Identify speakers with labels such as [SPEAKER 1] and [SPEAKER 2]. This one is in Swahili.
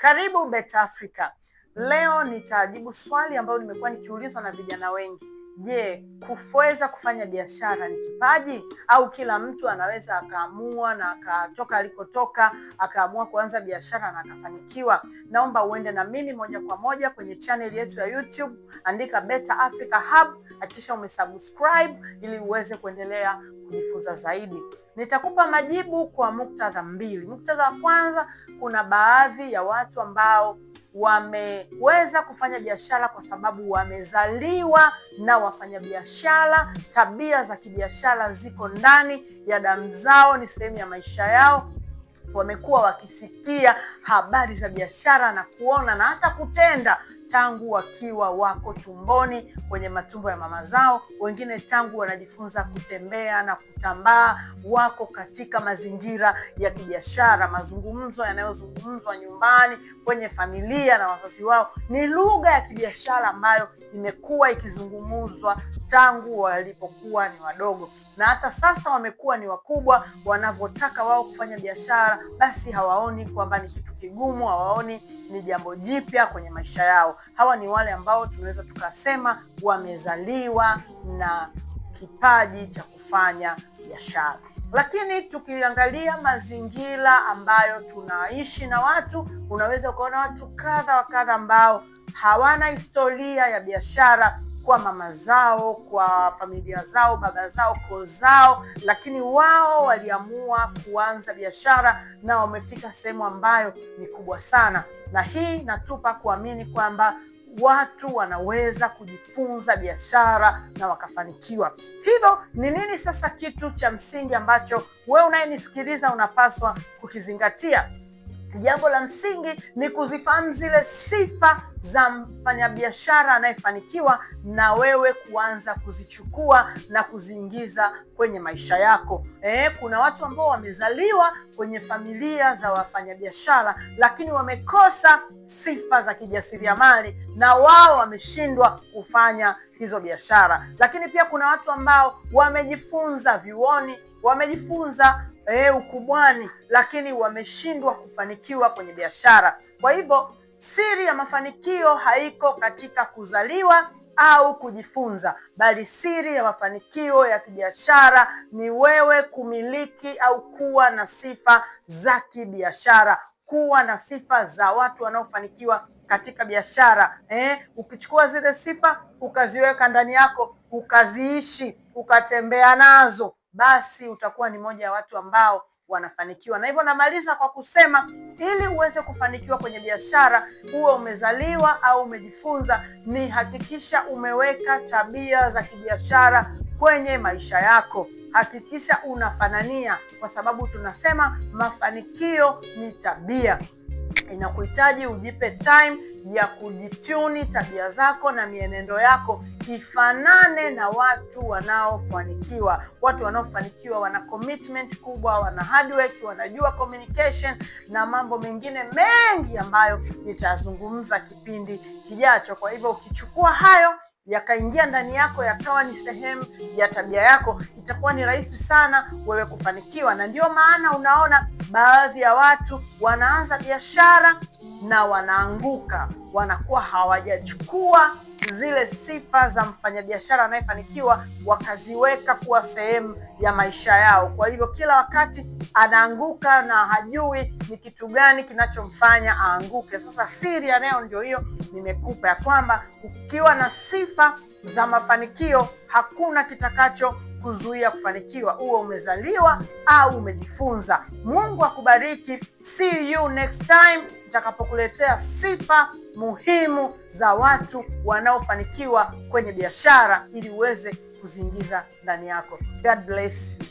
[SPEAKER 1] Karibu Beta Africa. Leo nitajibu swali ambalo nimekuwa nikiulizwa na vijana wengi. Je, kuweza kufanya biashara ni kipaji au kila mtu anaweza akaamua na akatoka alikotoka akaamua kuanza biashara na akafanikiwa? Naomba uende na mimi moja kwa moja kwenye channel yetu ya YouTube, andika Beta Africa Hub, hakikisha umesubscribe ili uweze kuendelea kujifunza zaidi. Nitakupa majibu kwa muktadha mbili. Muktadha wa kwanza, kuna baadhi ya watu ambao wameweza kufanya biashara kwa sababu wamezaliwa na wafanyabiashara. Tabia za kibiashara ziko ndani ya damu zao, ni sehemu ya maisha yao. Wamekuwa wakisikia habari za biashara na kuona na hata kutenda tangu wakiwa wako tumboni, kwenye matumbo ya mama zao. Wengine tangu wanajifunza kutembea na kutambaa wako katika mazingira ya kibiashara. Mazungumzo yanayozungumzwa nyumbani, kwenye familia na wazazi wao, ni lugha ya kibiashara ambayo imekuwa ikizungumzwa tangu walipokuwa ni wadogo, na hata sasa wamekuwa ni wakubwa. Wanavyotaka wao kufanya biashara, basi hawaoni kwamba ni kitu kigumu, hawaoni ni jambo jipya kwenye maisha yao. Hawa ni wale ambao tunaweza tukasema wamezaliwa na kipaji cha kufanya biashara. Lakini tukiangalia mazingira ambayo tunaishi na watu, unaweza ukaona watu kadha wa kadha ambao hawana historia ya biashara kwa mama zao, kwa familia zao, baba zao, koo zao, lakini wao waliamua kuanza biashara na wamefika sehemu ambayo ni kubwa sana. Na hii natupa kuamini kwamba watu wanaweza kujifunza biashara na wakafanikiwa. Hivyo ni nini sasa kitu cha msingi ambacho wewe unayenisikiliza unapaswa kukizingatia? Jambo la msingi ni kuzifahamu zile sifa za mfanyabiashara anayefanikiwa, na wewe kuanza kuzichukua na kuziingiza kwenye maisha yako. Kuna watu ambao wamezaliwa kwenye familia za wafanyabiashara, lakini wamekosa sifa za kijasiriamali na wao wameshindwa kufanya hizo biashara. Lakini pia kuna watu ambao wamejifunza vyuoni, wamejifunza ukubwani, lakini wameshindwa kufanikiwa kwenye biashara. Kwa hivyo siri ya mafanikio haiko katika kuzaliwa au kujifunza, bali siri ya mafanikio ya kibiashara ni wewe kumiliki au kuwa na sifa za kibiashara, kuwa na sifa za watu wanaofanikiwa katika biashara. Ukichukua zile sifa ukaziweka ndani yako, ukaziishi, ukatembea nazo, basi utakuwa ni moja ya watu ambao wanafanikiwa. Na hivyo namaliza kwa kusema, ili uweze kufanikiwa kwenye biashara, uwe umezaliwa au umejifunza, ni hakikisha umeweka tabia za kibiashara kwenye maisha yako. Hakikisha unafanania, kwa sababu tunasema mafanikio ni tabia. Inakuhitaji ujipe time ya kujituni tabia zako na mienendo yako ifanane na watu wanaofanikiwa. Watu wanaofanikiwa wana commitment kubwa, wana hard work, wanajua communication na mambo mengine mengi ambayo nitazungumza kipindi kijacho. Kwa hivyo ukichukua hayo yakaingia ndani yako, yakawa ni sehemu ya tabia yako, itakuwa ni rahisi sana wewe kufanikiwa. Na ndio maana unaona baadhi ya watu wanaanza biashara na wanaanguka, wanakuwa hawajachukua zile sifa za mfanyabiashara anayefanikiwa wakaziweka kuwa sehemu ya maisha yao. Kwa hivyo kila wakati anaanguka na hajui ni kitu gani kinachomfanya aanguke. Sasa siri ya leo ndio hiyo nimekupa, ya kwamba ukiwa na sifa za mafanikio hakuna kitakacho kuzuia kufanikiwa, uwe umezaliwa au umejifunza. Mungu akubariki. See you next time nitakapokuletea sifa muhimu za watu wanaofanikiwa kwenye biashara ili uweze kuziingiza ndani yako. God bless you.